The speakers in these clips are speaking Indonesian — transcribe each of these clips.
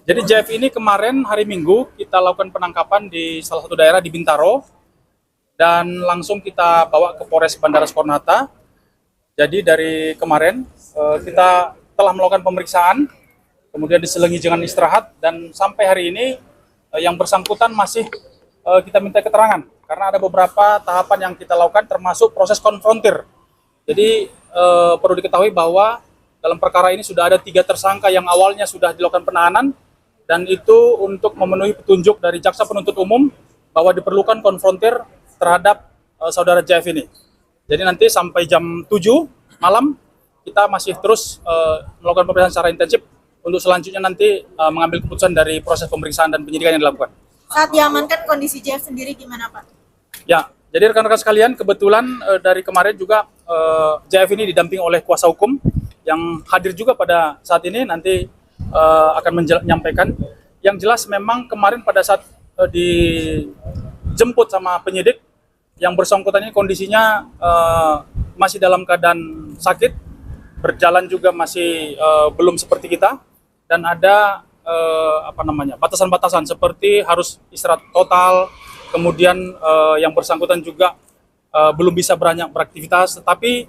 Jadi JF ini kemarin hari Minggu kita lakukan penangkapan di salah satu daerah di Bintaro dan langsung kita bawa ke Polres Bandara Soekarno-Hatta. Jadi dari kemarin kita telah melakukan pemeriksaan, kemudian diselingi dengan istirahat, dan sampai hari ini yang bersangkutan masih kita minta keterangan karena ada beberapa tahapan yang kita lakukan termasuk proses konfrontir. Jadi perlu diketahui bahwa dalam perkara ini sudah ada 3 tersangka yang awalnya sudah dilakukan penahanan, dan itu untuk memenuhi petunjuk dari jaksa penuntut umum bahwa diperlukan konfrontir terhadap saudara JF ini. Jadi nanti sampai jam 7 malam kita masih terus melakukan pemeriksaan secara intensif untuk selanjutnya nanti mengambil keputusan dari proses pemeriksaan dan penyidikan yang dilakukan. Saat diamankan kondisi JF sendiri gimana, Pak? Ya, jadi rekan-rekan sekalian, kebetulan dari kemarin juga JF ini didamping oleh kuasa hukum yang hadir juga pada saat ini, nanti akan menyampaikan. Yang jelas memang kemarin pada saat dijemput sama penyidik, yang bersangkutan ini kondisinya masih dalam keadaan sakit, berjalan juga masih belum seperti kita, dan ada batasan-batasan seperti harus istirahat total, kemudian yang bersangkutan juga belum bisa banyak beraktivitas, tetapi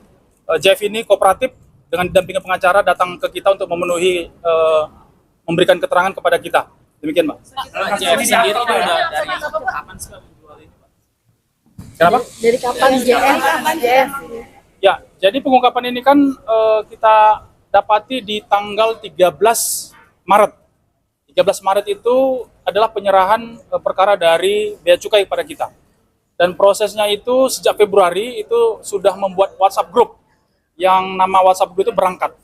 JF ini kooperatif dengan didampingi pengacara datang ke kita untuk memenuhi memberikan keterangan kepada kita. Demikian, Mbak. JF sendiri itu udah dari kapan sih menjual ini, Pak? Kenapa? Dari kapan JF? Ya, jadi pengungkapan ini kan kita dapati di tanggal 13 Maret. 13 Maret itu adalah penyerahan perkara dari Bea Cukai kepada kita. Dan prosesnya itu sejak Februari itu sudah membuat WhatsApp group, yang nama WhatsApp group itu berangkat.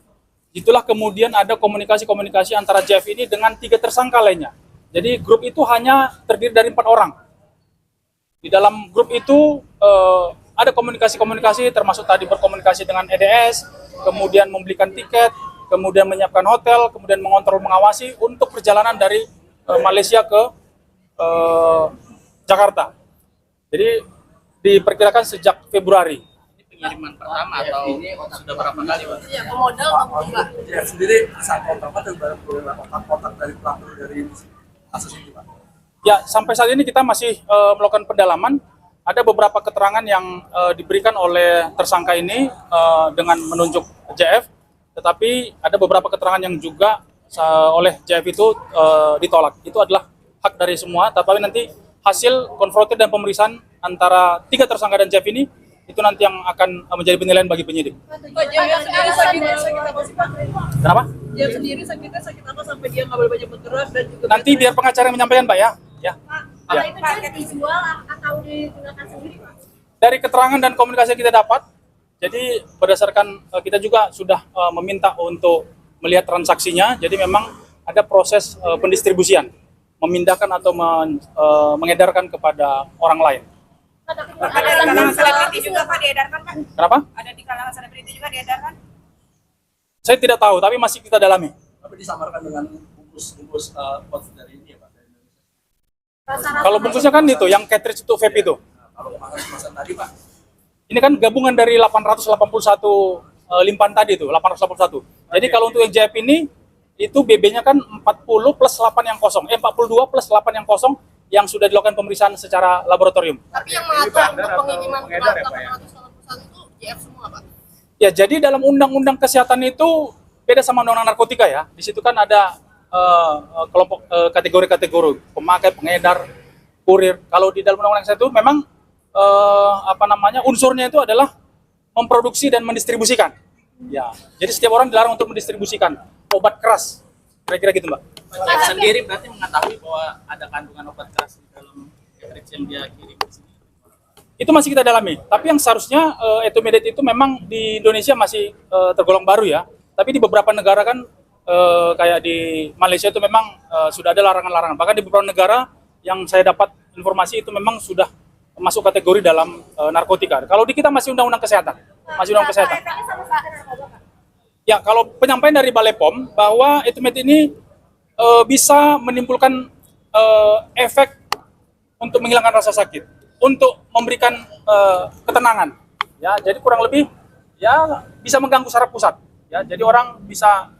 Itulah kemudian ada komunikasi-komunikasi antara JF ini dengan 3 tersangka lainnya. Jadi grup itu hanya terdiri dari 4 orang. Di dalam grup itu ada komunikasi-komunikasi, termasuk tadi berkomunikasi dengan EDS, kemudian membelikan tiket, kemudian menyiapkan hotel, kemudian mengontrol, mengawasi untuk perjalanan dari Malaysia ke Jakarta. Jadi diperkirakan sejak Februari. Pengiriman pertama atau sudah berapa kali, Pak? Iya, pemodal maupun Pak. Ya sendiri saat kontak atau baru kontak dari pelaku dari kasus ini, Pak? Ya, sampai saat ini kita masih melakukan pendalaman. Ada beberapa keterangan yang diberikan oleh tersangka ini dengan menunjuk JF, tetapi ada beberapa keterangan yang juga oleh JF itu ditolak. Itu adalah hak dari semua, tapi nanti hasil konfrontir dan pemeriksaan antara 3 tersangka dan JF ini itu nanti yang akan menjadi penilaian bagi penyidik. Pak, JF sendiri sakit apa sih, Pak? Kenapa? JF sendiri sakitnya sakit apa sampai dia nggak boleh banyak bergerak dan juga Nanti biar pengacara yang menyampaikan, Pak, ya. Ya. Apa itu dia dijual atau digunakan sendiri, Pak? Dari keterangan dan komunikasi yang kita dapat, jadi berdasarkan kita juga sudah meminta untuk melihat transaksinya, jadi memang ada proses pendistribusian, memindahkan atau mengedarkan kepada orang lain. Ada di kalangan selebriti juga Pak diedarkan, Pak? Kenapa? Ada di kalangan selebriti juga diedarkan? Saya tidak tahu, tapi masih kita dalami. Tapi disamarkan dengan bungkus pot dari ini ya, Pak, dari Indonesia. Kalau bungkusnya kan itu, yang cartridge itu vape itu. Nah, kalau kemasan tadi, Pak, Ini kan gabungan dari 881 limpahan tadi itu, 881. Jadi kalau untuk yang JF ini, itu BB-nya kan 40 plus 8 yang kosong, 42 plus 8 yang kosong, yang sudah dilakukan pemeriksaan secara laboratorium. Tapi yang mengatur untuk pengiriman 881 itu JF semua, Pak. Ya, jadi dalam undang-undang kesehatan itu beda sama undang-undang narkotika ya. Di situ kan ada kelompok kategori-kategori, pemakai, pengedar, kurir. Kalau di dalam undang-undang kesehatan itu memang unsurnya itu adalah memproduksi dan mendistribusikan. Ya, jadi setiap orang dilarang untuk mendistribusikan obat keras. Kira-kira gitu, Mbak. JF sendiri berarti mengetahui bahwa ada kandungan obat keras di dalam cartridge yang dia kirim ke sini. Itu masih kita dalami. Tapi yang seharusnya Etomedet itu memang di Indonesia masih tergolong baru ya. Tapi di beberapa negara kan kayak di Malaysia itu memang sudah ada larangan-larangan. Bahkan di beberapa negara yang saya dapat informasi itu memang sudah masuk kategori dalam narkotika. Kalau di kita masih undang-undang kesehatan. Masih undang kesehatan. Ya, kalau penyampaian dari Balai POM bahwa Etomedet ini bisa menimbulkan efek untuk menghilangkan rasa sakit, untuk memberikan ketenangan. Ya, jadi kurang lebih ya bisa mengganggu saraf pusat. Ya, jadi orang bisa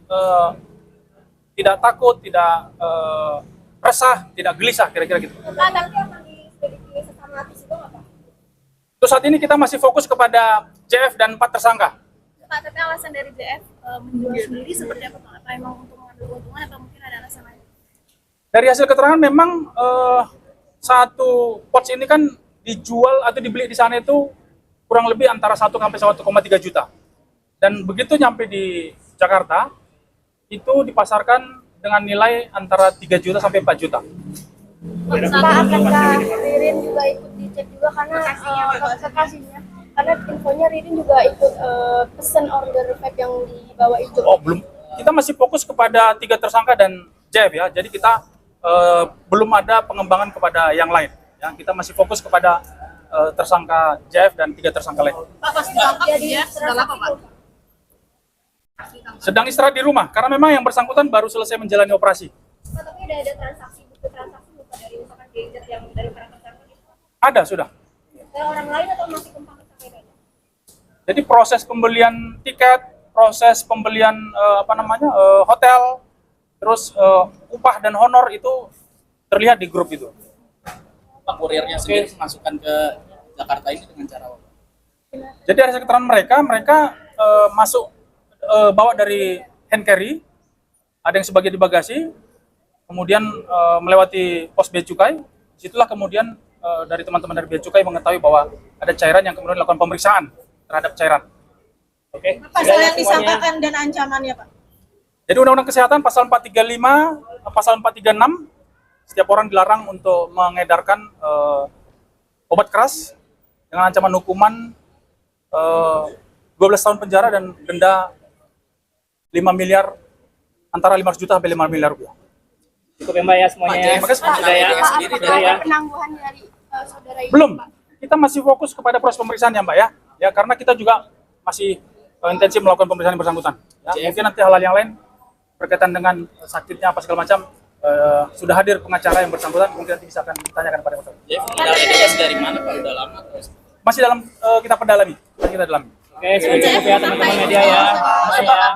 tidak takut, tidak resah, tidak gelisah, kira-kira gitu. Pak, nanti akan diselidiki sesama artis itu nggak Pak? Terus saat ini kita masih fokus kepada JF dan 4 tersangka. Pak, tapi alasan dari JF menjual sendiri seperti apa Pak? Apa emang untuk mengambil keuntungan atau mungkin ada alasan lain? Dari hasil keterangan memang satu pouch ini kan dijual atau dibeli di sana itu kurang lebih antara 1 sampai 1,3 juta. Dan begitu nyampe di Jakarta, itu dipasarkan dengan nilai antara 3 juta sampai 4 juta. Pak, akankah Ririn juga ikut dicek juga karena kasihnya? Karena infonya Ririn juga ikut pesen order vape yang dibawa itu. Oh, belum. Kita masih fokus kepada 3 tersangka dan JF ya. Jadi kita belum ada pengembangan kepada yang lain. Ya, kita masih fokus kepada tersangka JF dan 3 tersangka lain. Pak, pas ditangkap dia sedang apa Pak? Sedang istirahat di rumah karena memang yang bersangkutan baru selesai menjalani operasi. Pak, tapi ada transaksi buku transaksi bukan dari misalkan gadget yang dari para tersangka gitu? Ada sudah. Dari orang lain atau masih kumpang tersangka? Jadi proses pembelian tiket, proses pembelian hotel, terus upah dan honor itu terlihat di grup itu. Pak, kurirnya sendiri memasukkan ke Jakarta ini dengan cara apa? Jadi hasil keterangan mereka masuk bawa dari hand carry, ada yang sebagian di bagasi, kemudian melewati pos bea cukai. Disitulah kemudian dari teman-teman dari bea cukai mengetahui bahwa ada cairan yang kemudian dilakukan pemeriksaan terhadap cairan. Oke. Pasal yang disangkakan dan ancamannya Pak? Jadi Undang-Undang Kesehatan pasal 435, pasal 436, setiap orang dilarang untuk mengedarkan obat keras dengan ancaman hukuman 12 tahun penjara dan denda 5 miliar, antara 500 juta sampai 5 miliar rupiah. Cukup ya Mbak ya semuanya. Pak, Ya. JF Sudah ya. Pak, sendiri apakah dari ada ya. penangguhan dari saudara ini? Belum, Pak? kita masih fokus kepada proses pemeriksaan ya Mbak ya. Ya karena kita juga masih intensif melakukan pemeriksaan yang bersangkutan. Ya, mungkin nanti hal-hal yang lain berkaitan dengan sakitnya apa segala macam sudah hadir pengacara yang bersangkutan, mungkin nanti bisa akan ditanyakan pada masyarakat. JF mengedar identitas dari mana Pak? Udah lama terus? Masih dalam kita pendalami, kita dalami. Oke, sudah cukup ya teman-teman media ya.